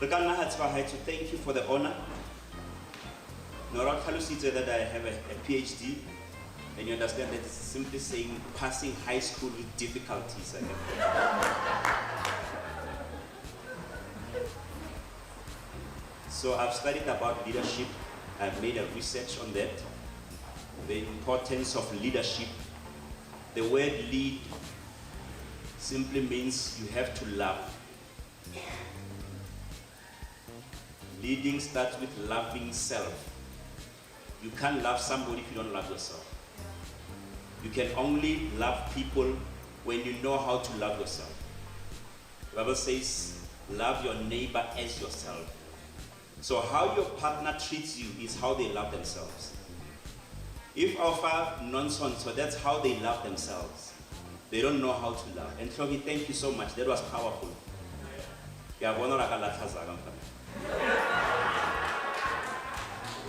Thank you for the honor. Nora said that I have a PhD, and you understand that it's simply saying passing high school with difficulties. So I've studied about leadership. I've made a research on that, the importance of leadership. The word lead simply means you have to love. Leading starts with loving self. You can't love somebody if you don't love yourself. You can only love people when you know how to love yourself. The Bible says, love your neighbor as yourself. So how your partner treats you is how they love themselves. If offer nonsense, so that's how they love themselves. They don't know how to love. And Trogi, thank you so much. That was powerful.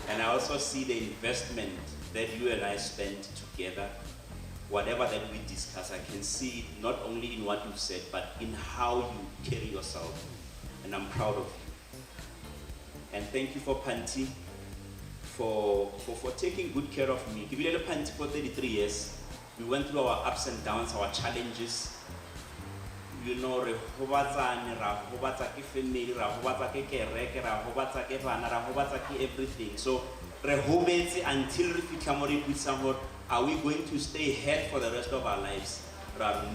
And I also see the investment that you and I spent together. Whatever that we discuss, I can see it not only in what you've said, but in how you carry yourself. And I'm proud of you. And thank you for Panti, for taking good care of me. Give Panti for 33 years. We went through our ups and downs, our challenges. You know, everything. So, until are we going to stay head for the rest of our lives?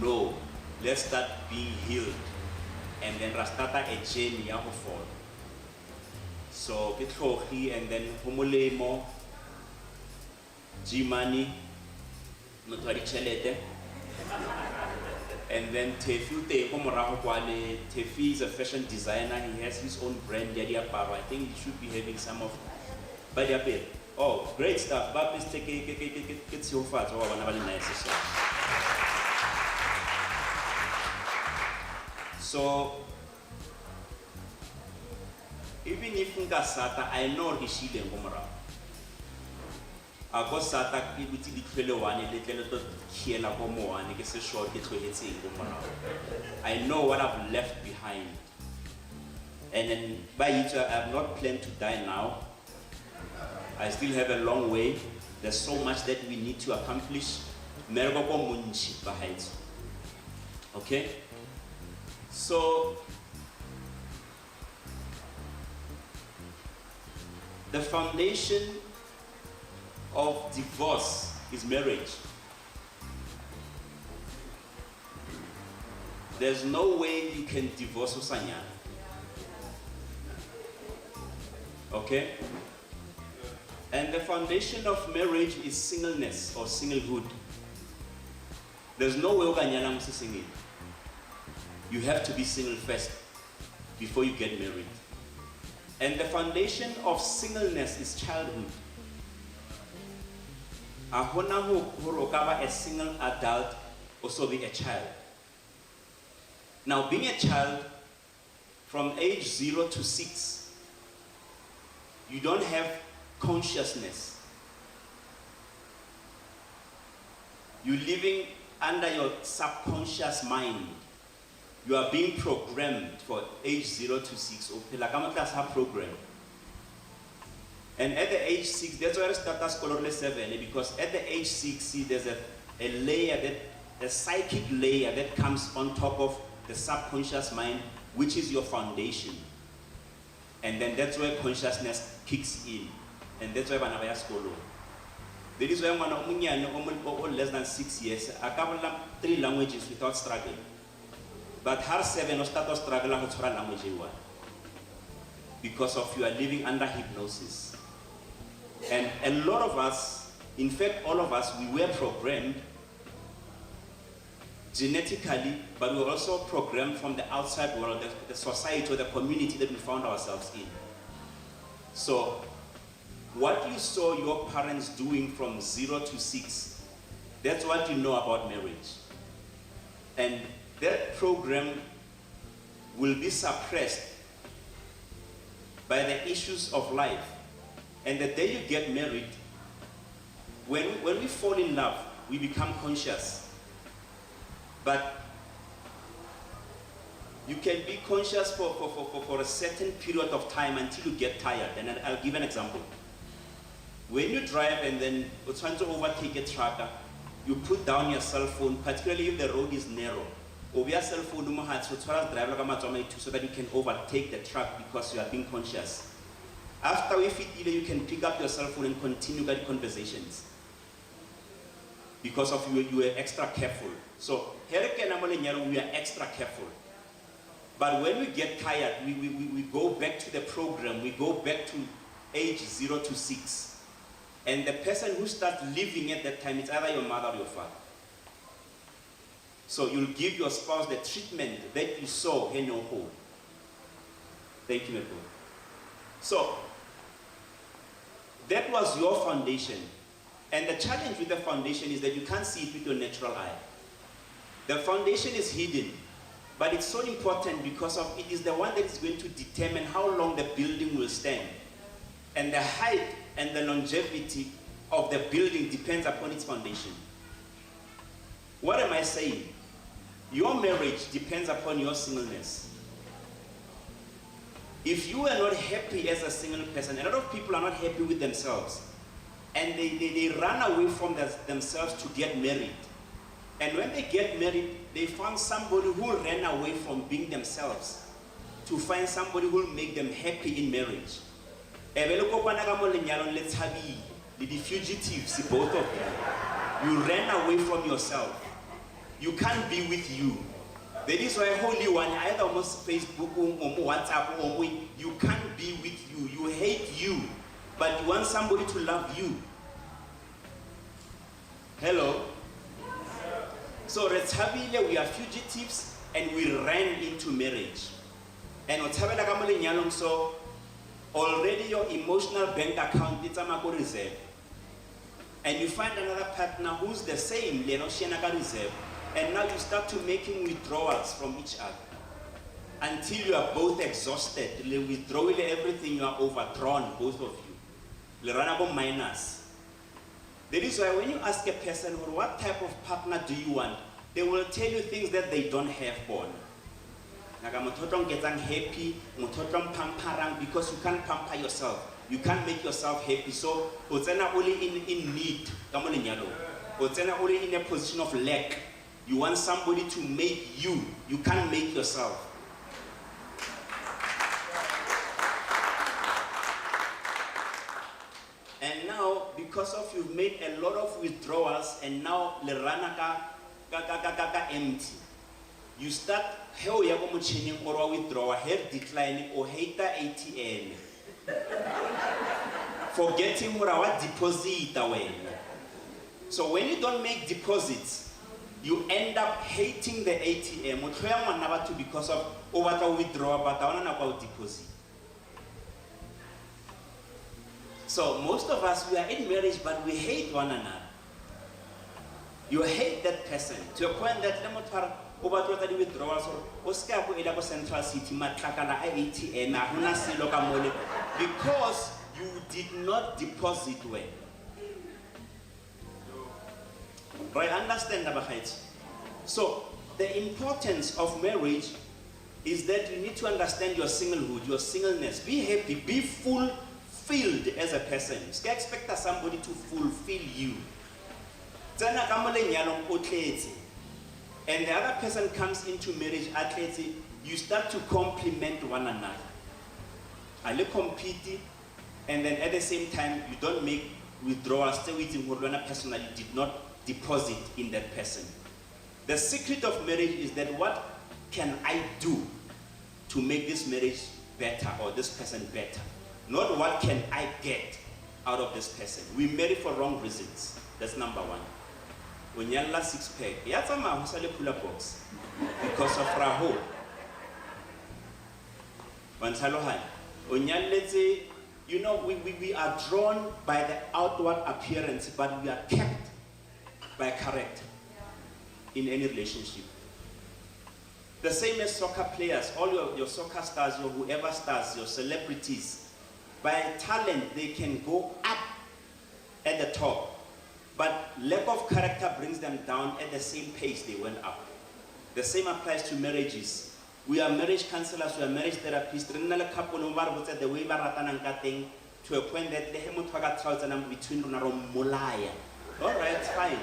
No. Let's start being healed. And then start a journey of fall. So, and then Homolemo, G-Money, and then Tefi is a fashion designer. He has his own brand, I think he should be having some of. Oh, great stuff. But please take it so far. So, even if Ngasata, I know the shield and Gomora. I got Sata, I know what I've left behind. And then by it, I have not planned to die now. I still have a long way. There's so much that we need to accomplish. Okay? So, the foundation of divorce is marriage. There's no way you can divorce Usanya. Okay? And the foundation of marriage is singleness or singlehood. There's no way Ukanyana must single. You have to be single first before you get married. And the foundation of singleness is childhood. A single adult, also be a child. Now, being a child, from age 0 to 6, you don't have consciousness. You're living under your subconscious mind. You are being programmed for age 0 to 6. Program. And at the age 6, that's why I started scholarly 7, because at the age 6, see, there's a layer, a psychic layer that comes on top of the subconscious mind, which is your foundation. And then that's where consciousness kicks in. And that's why I school. That is why when less than 6 years, I cover 3 languages without struggling. But her 7 start struggling with language one. Because of you are living under hypnosis. And a lot of us, in fact all of us, we were programmed genetically, but we were also programmed from the outside world, the society or the community that we found ourselves in. So, what you saw your parents doing from 0 to 6, that's what you know about marriage. And that program will be suppressed by the issues of life. And the day you get married, when we fall in love, we become conscious. But You can be conscious for a certain period of time until you get tired. And I'll give an example. When you drive and then you're trying to overtake a trucker, you put down your cell phone, particularly if the road is narrow. Or your cell phone so that you can overtake the truck because you are being conscious. After you can pick up your cell phone and continue the conversations. Because of you were extra careful. So here we are extra careful. But when we get tired, we go back to the program, we go back to age 0 to 6. And the person who starts living at that time is either your mother or your father. So you'll give your spouse the treatment that you saw in your home. Thank you, my brother. So that was your foundation. And the challenge with the foundation is that you can't see it with your natural eye. The foundation is hidden. But it's so important because of it is the one that is going to determine how long the building will stand. And the height and the longevity of the building depends upon its foundation. What am I saying? Your marriage depends upon your singleness. If you are not happy as a single person, a lot of people are not happy with themselves. And they run away from themselves to get married. And when they get married, they find somebody who ran away from being themselves to find somebody who will make them happy in marriage. The fugitives, both of them. You ran away from yourself. You can't be with you. That is why Holy One, either almost Facebook or WhatsApp, you can't be with you. You hate you, but you want somebody to love you. Hello? So we are fugitives and we ran into marriage. And so already your emotional bank account is a reserve. And you find another partner who's the same, reserve. And now you start to making withdrawals from each other. Until you are both exhausted. Withdrawing everything, you are overdrawn, both of you. Minus. That is why when you ask a person, what type of partner do you want? They will tell you things that they don't have born. Happy, because you can't pamper yourself. You can't make yourself happy. So, only in need. Only in a position of lack. You want somebody to make you. You can't make yourself. And now, because of you've made a lot of withdrawals, and now the ranaka empty. You start how you go changing or withdraw, head declining or hater ATM. Forgetting what our deposit away. So when you don't make deposits, you end up hating the ATM. Because of over withdrawal, but I don't know about deposit. So most of us, we are in marriage, but we hate one another. You hate that person to a point that over the withdrawals or Central City, because you did not deposit well. Right? Understand about. So the importance of marriage is that you need to understand your singlehood, your singleness. Be happy, be fulfilled as a person. You can't expect somebody to fulfill you. And the other person comes into marriage, you start to complement one another. I compete, and then at the same time, you don't make withdrawals, stay with one person that you did not deposit in that person. The secret of marriage is that what can I do to make this marriage better or this person better? Not what can I get out of this person. We marry for wrong reasons. That's number one. When you have 6 pack, you have to pull a box because of Raho. You know, we are drawn by the outward appearance, but we are kept by character in any relationship. The same as soccer players, all your soccer stars, your whoever stars, your celebrities, by talent they can go up at the top. But lack of character brings them down at the same pace they went up. The same applies to marriages. We are marriage counselors, we are marriage therapists. Re nna le couple no ba re botsa the way ba ratanang ka teng to a point that le he motho a ka tshwaetsana between rona ro mmolaya. All right, fine.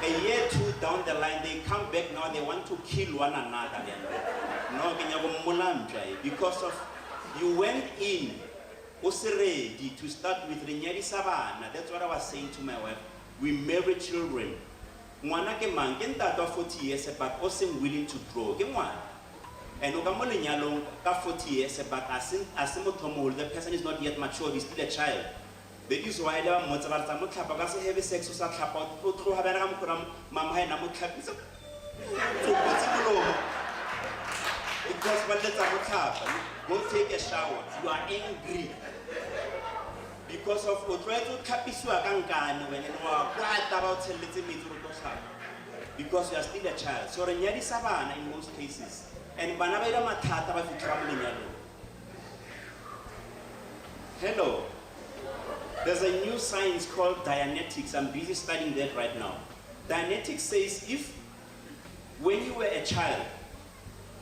A year, two down the line, they come back now, they want to kill one another. No, because of you went in, ready to start with Renyari Savana. That's what I was saying to my wife. We marry children. Mwana ke man, ke ntato 40 years, but also willing to grow. Ke mwana. And ukamole nyalo ka 40 years, but the person is not yet mature, he's still a child. That is why they are much about some clap, heavy sex or some clap out, put through Habaram, Mamma, and I'm clap. Because when that's a clap, go take a shower, you are angry. Because of what try to capisua gangan when you are quiet about a little bit because you are still a child. So Renyari Savana in most cases. And Banabeda Matata if you travel in yellow. Hello. There's a new science called Dianetics. I'm busy studying that right now. Dianetics says if when you were a child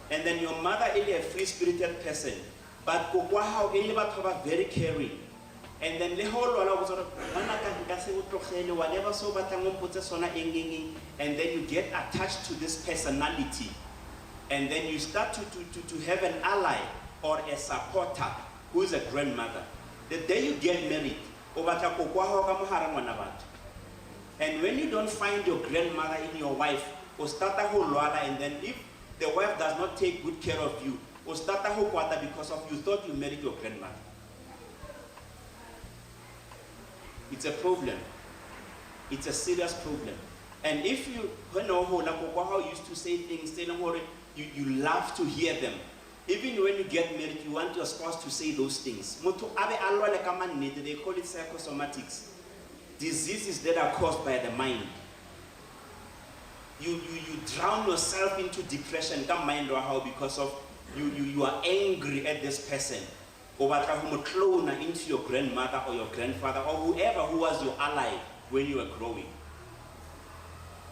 and then your mother is a free-spirited person, but how very caring, and then the whole was sort of whatever so and then you get attached to this personality, and then you start to have an ally or a supporter who is a grandmother. The day you get married, and when you don't find your grandmother in your wife, and then if the wife does not take good care of you, because of you thought you married your grandmother. It's a problem. It's a serious problem. And if you used to say things, you love to hear them. Even when you get married, you want your spouse to say those things. They call it psychosomatics. Diseases that are caused by the mind. You drown yourself into depression, because of you are angry at this person. Or into your grandmother or your grandfather or whoever who was your ally when you were growing.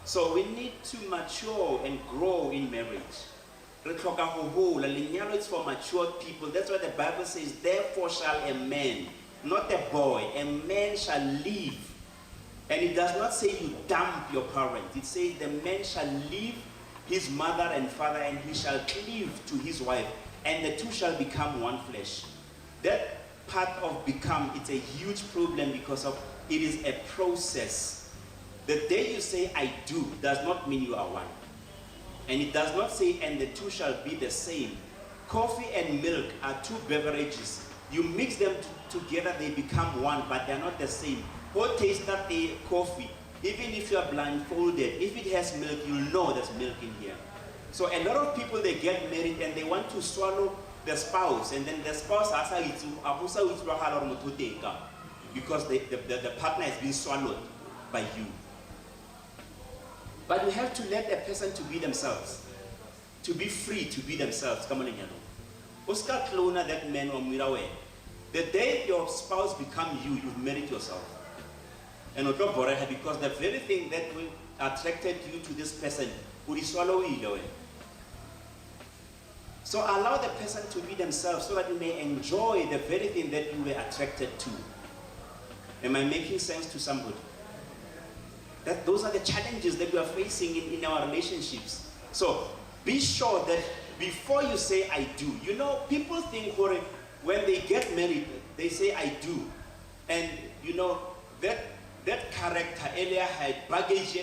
So we need to mature and grow in marriage. It's for mature people. That's what the Bible says. Therefore shall a man, not a boy, a man shall leave. And it does not say you dump your parents. It says the man shall leave his mother and father and he shall cleave to his wife. And the two shall become one flesh. That part of become, it's a huge problem because of it is a process. The day you say I do does not mean you are one. And it does not say and the two shall be the same. Coffee and milk are two beverages. You mix them together, they become one, but they're not the same. What taste that the coffee, even if you are blindfolded, if it has milk, you'll know there's milk in here. So a lot of people, they get married and they want to swallow the spouse, and then the spouse because the partner has been swallowed by you. But we have to let a person to be themselves, to be free to be themselves. Come on, Oscar Clona, that man or Mirawe. The day your spouse become you, you've married yourself. And because the very thing that will attracted you to this person will swallow you away. So allow the person to be themselves so that you may enjoy the very thing that you were attracted to. Am I making sense to somebody? That those are the challenges that we are facing in our relationships. So be sure that before you say I do, people think when they get married, they say I do. And that character, baggage,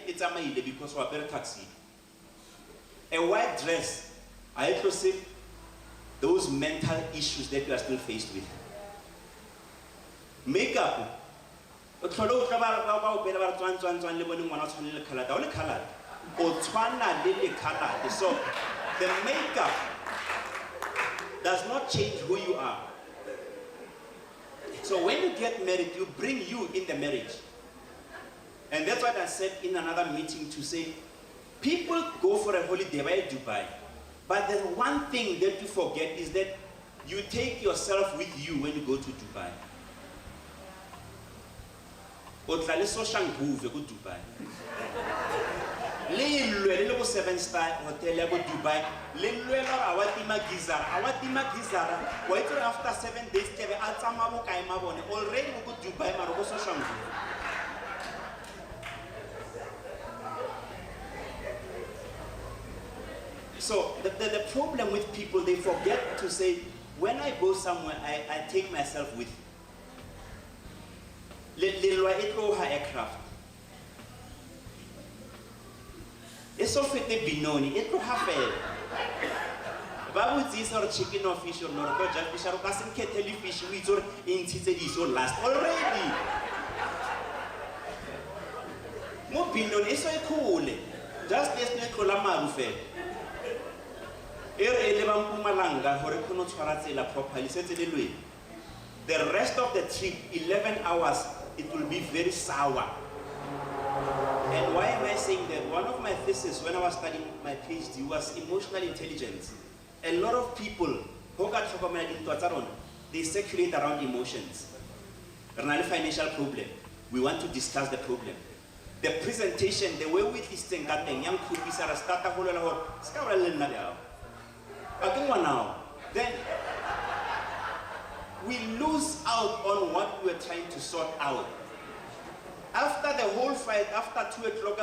it's a because we're very taxi. A white dress, I also see those mental issues that you are still faced with. Makeup. So the makeup does not change who you are. So when you get married, you bring you in the marriage. And that's what I said in another meeting to say, people go for a holiday by Dubai. But the one thing that you forget is that you take yourself with you when you go to Dubai. Dubai. be le go 7-star hotel ya go Dubai le lwela awatima gizara wa itse after 7 days ke be a tsama bo kae mabone already go Dubai maro go so shang. So the problem with people, they forget to say, when I go somewhere, I take myself with. Little aircraft. It's so fit the binoni, it could happen. Babu is or chicken or fish or not, but just fish or casting kettle fish with or in is or last already. More binoni is so cool. Just this net colamarufe. The rest of the trip, 11 hours, it will be very sour. And why am I saying that? One of my theses when I was studying my PhD was emotional intelligence. A lot of people, they circulate around emotions. Financial problem. We want to discuss the problem. The presentation, the way we listen, young people then we lose out on what we are trying to sort out. After the whole fight, after 2 o'clock,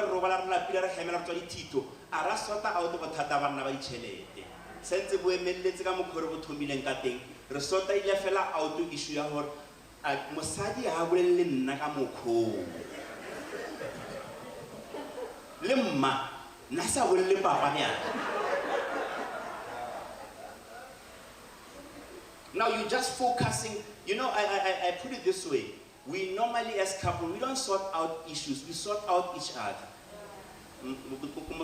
ara sort out bothata ba nna ba ditšhelete sentse bo emeletse ka mokhore bo thomileng ka teng re sota ile fela auto issue ya hore mosadi ha bolelle nna ka mokho le mma na sa bolelle papa nya. Now you're just focusing, you know, I put it this way. We normally as couple, we don't sort out issues, we sort out each other.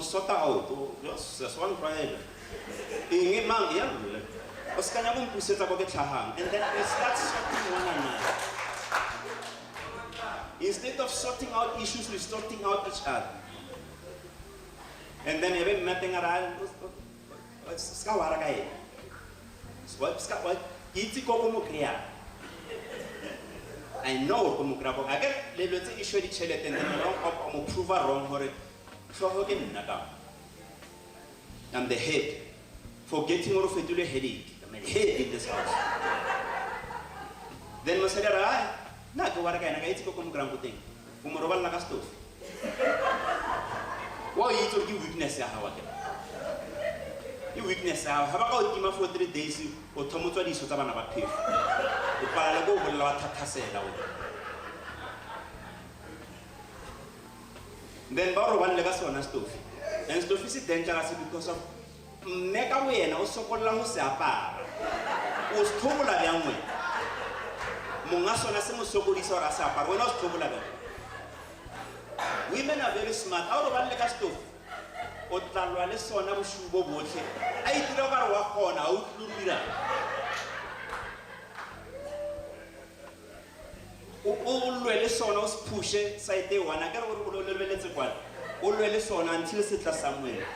Sort out, just one pride. And then we start sorting one another. Instead of sorting out issues, we're sorting out each other. And then every nothing around. I know I get the issue the child and then I'm prove wrong for it. I'm the head. Forgetting all of it to the headache. I'm the head in this house. Then I said, not to what I get to come ground thing. Umoroval like a stove. Why you to give weakness? You weakness, how about him for 3 days or Tomoto is what I'm about. The Palago will not say that. Then borrow one legacy on a stove. And stove is dangerous because of make away and also call Lamusapa was Tomola young way. Mongasona Simosopolis or Asapa, we're not Tomola. Women are very smart. Out of one legacy stove. Otalwale sona bushubo botlhe a itira ba wa khona o tlurira o lwele sona o pushe side one a ka re o lweletse kwa o lwele sona until se tla somewhere.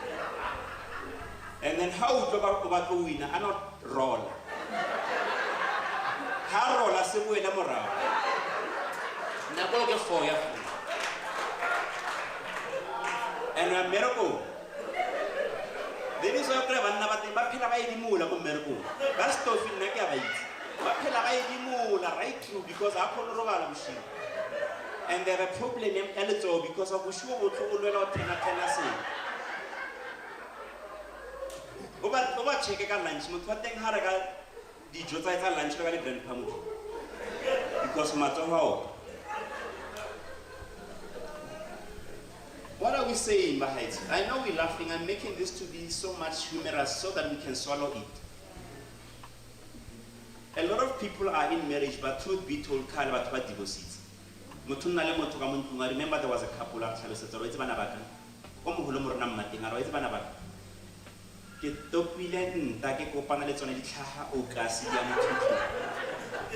And then how o tloba ba tlo wina a not roll ha rolla se buela morao na go ke for ya and a miracle. There is a clever Bapila by Mula Merco. That's to feel like a Bapila by Mula right through because I put a machine. And there are a problem in Elito because of which you will not Tennessee. Over check a lunch, but then Haraga did Jota lunch and Pamu because matter how. What are we saying, Bahait? I know we're laughing. I'm making this to be so much humorous so that we can swallow it. A lot of people are in marriage, but truth be told, can't about what divorces. Remember there was a couple actually said, "Oh, it's Banabaka. Come home, Namating, or it's Banabaka." Get Topilan, Takeko Panelets on the Kaha, Okasian.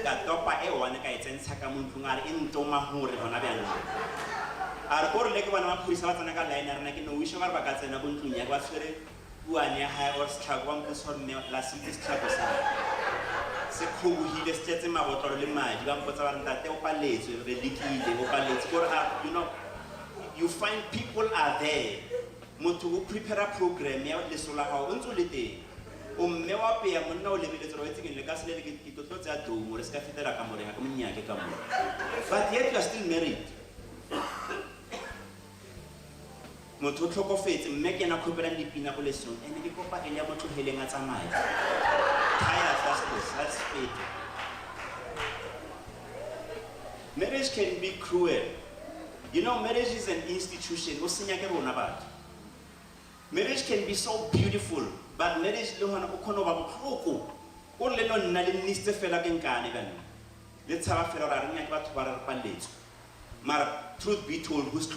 That Topa Ewan guides and Sakamuntunga in Tomahu, Revonabian. Our poor leg one of Purisatanaga line and I can wish of our backs and a buntunia was very one year high or struggle person last week's trouble. Seku, he just set him about or limit, you put on that opalates with the liquid, the opalates, you know, you find people are there motho o prepare a program ya leso la gago o ntse o le teng o mme wa peya monna o lebeletse re tseng le ka se le ke tlo tsa domo re ska fetela ka moreng ka monyake ka mo but yet you are still married motho o tlhokofetse mme ke na khopela dipina go lesong ene ke kopa ele ya motho heleng a tsamaya tired that's it. Marriage can be cruel. You know, marriage is an institution. Marriage can be so beautiful, but marriage is not truth be told, who's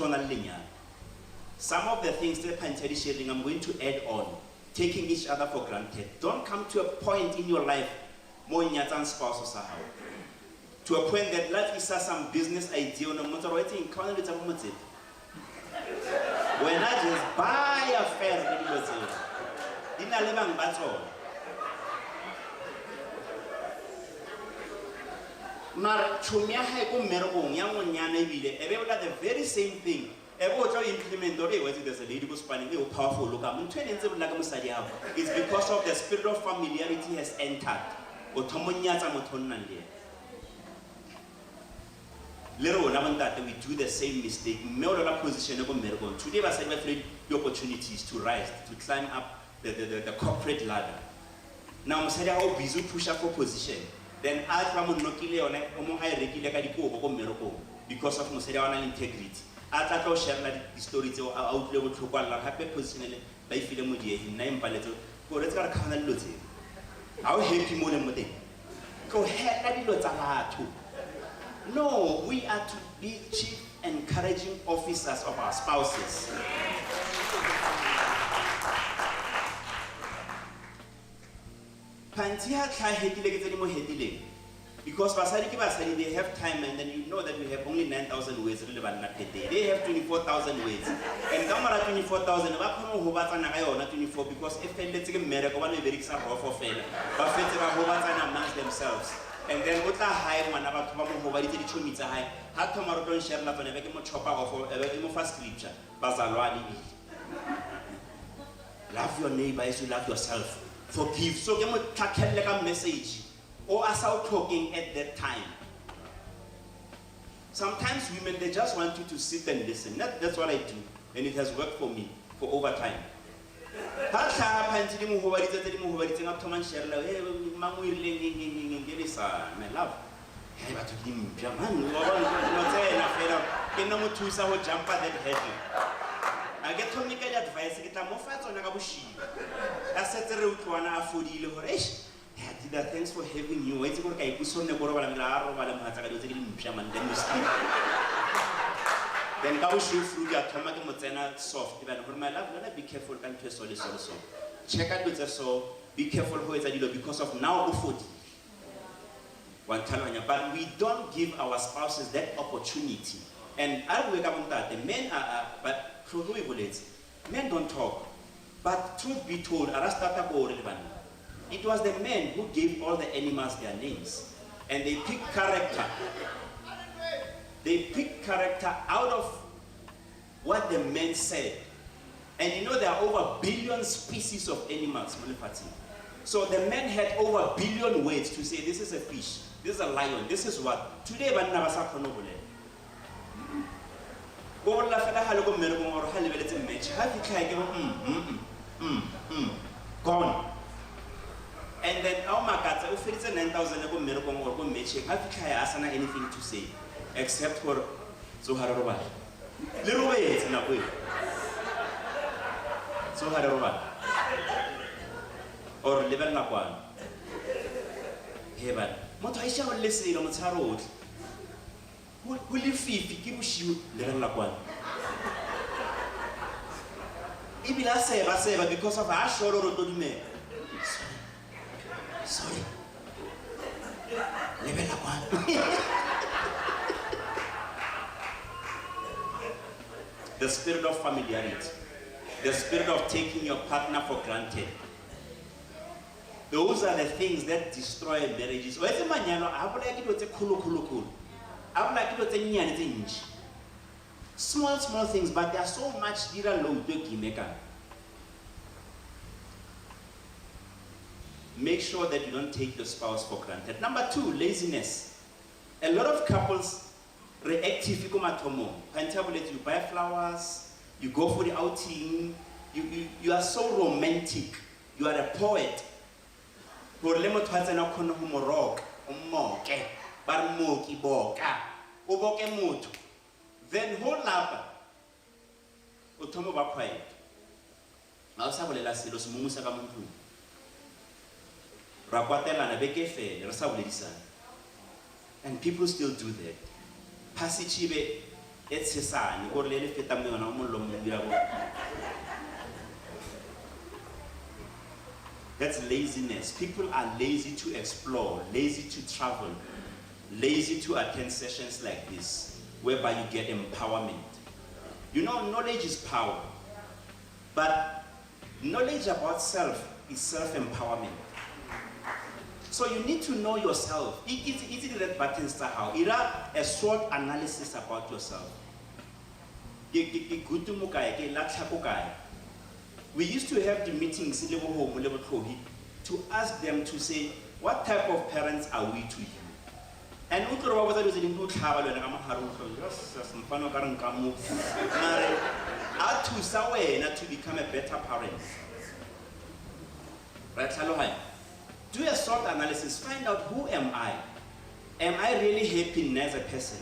some of the things that Panteri sharing, I'm going to add on. Taking each other for granted. Don't come to a point in your life more in your spouse or to a point that life is some business idea no matter what in when I just buy a fair in a living battle. The very same thing. Implement there's a lady who's finding powerful look. It's because of the spirit of familiarity has entered. That we do the same mistake. Today, I said the opportunities to rise, to climb up the corporate ladder. Now, I'm saying how busy push up for position. Then I come on because of integrity. I thought share the stories or outlet to happy position by feeling in name paleto. Go let's go to I'll help you more than go ahead, no, we are to be chief encouraging officers of our spouses. Because they have time and then you know that we have only 9,000 words relevant per day. They have 24,000 words. And Gamara 24,000, 24 because if they marry, one very amongst themselves. And then what high one about to meet a high. How tomorrow don't share love and a chopper of first scripture. Love your neighbor as you love yourself. Forgive. So you can like a message. Or as out talking at that time. Sometimes women, they just want you to sit and listen. That's what I do. And it has worked for me for over time. My love. I get to make advice. I get a mofat on a bushi. I said the root one for the thanks for having you. Wait till I put on the Goro and then go shoot through your tomato mozzarella soft. Even my love, be careful and twist all this also. Check out with the soul, be careful who is a little because of now food. One time, but we don't give our spouses that opportunity. And I wake up on that. The men are, but men don't talk. But truth be told, it was the men who gave all the animals their names. And they picked character. They picked character out of what the men said. And you know there are over 1 billion species of animals. So the men had over 1 billion words to say this is a fish, this is a lion, this is what. Today, gone. And then our markets, if it's a 9,000 or anything to say except for Zoharawa. Little ways in a way. Zoharawa or Level Nakwan. Heaven. Motaisha will listen on the road. Will you feel if you give you Level Nakwan? If I say, because of our shore or do me. Sorry. Level Nakwan. The spirit of familiarity, the spirit of taking your partner for granted. Those are the things that destroy marriages. I would like it was a cool. I would like it was a Small things, but there are so much dira load to Kimeka. Make sure that you don't take your spouse for granted. Number 2, laziness. A lot of couples reactive. You buy flowers, you go for the outing, you are so romantic, you are a poet. Then hold up. Utomo ba quiet. Mausabolela selo semumusa ka muntu. Ra kwatela na beke fele, re sa boledisana. And people still do that. Pasichibe etsesane go le feta mo yona mo lo mo dira go. That's laziness. People are lazy to explore, lazy to travel, lazy to attend sessions like this, whereby you get empowerment. You know, knowledge is power. But knowledge about self is self-empowerment. So you need to know yourself. It's the red button start how. Ira a short analysis about yourself. We used to have the meetings in to ask them to say, what type of parents are we to you? And how to become a better parent. Right? Do a short analysis, find out who am I? Am I really happy as a person?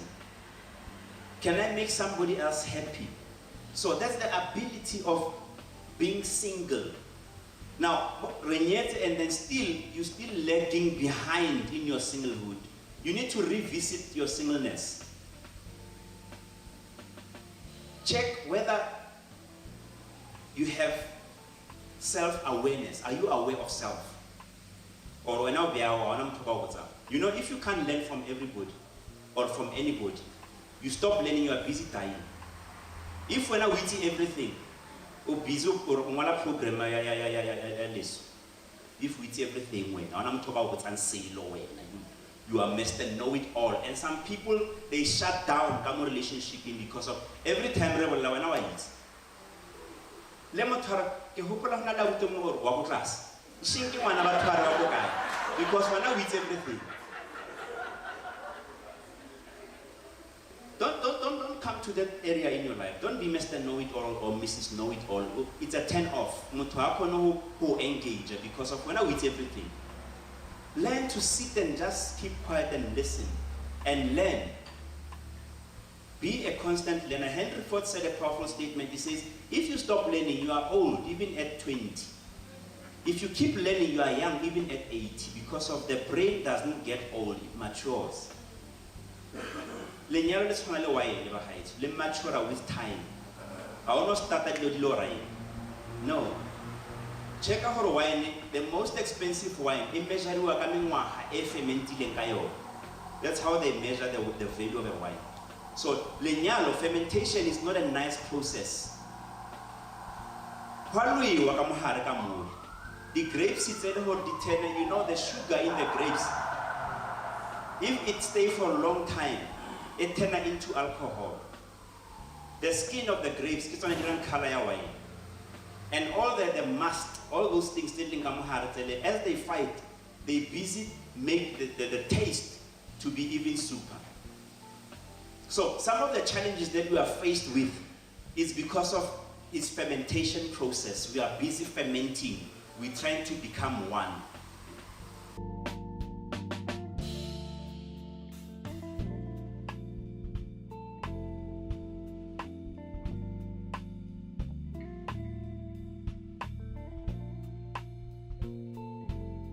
Can I make somebody else happy? So that's the ability of being single. Now, and then you're still lagging behind in your singlehood. You need to revisit your singleness. Check whether you have self-awareness. Are you aware of self? Or you know, if you can't learn from everybody or from anybody, you stop learning, you are busy dying. If we're not witty everything, or busy or program, if witty everything, when I'm talking about what's you are messed and know it all. And some people, they shut down come relationship in because of every time they will allow it. Let me tell you, because when I eat everything. Don't come to that area in your life. Don't be Mr. Know-it-all or Mrs. Know-it-all. It's a turn off. Who engage because of when I eat everything. Learn to sit and just keep quiet and listen and learn. Be a constant learner. Henry Ford said a powerful statement. He says, if you stop learning, you are old, even at 20. If you keep learning, you are young, even at 80, because of the brain doesn't get old, it matures. Le mature with time. I almost started with no. Check out her wine, the most expensive wine. That's how they measure the value of a wine. So, lenyalo fermentation is not a nice process. The grapes it's determined, you know the sugar in the grapes. If it stays for a long time, it turns into alcohol. The skin of the grapes is on a different color wine. And all the must, all those things, as they fight, they busy make the taste to be even super. So some of the challenges that we are faced with is because of its fermentation process. We are busy fermenting. We're trying to become one.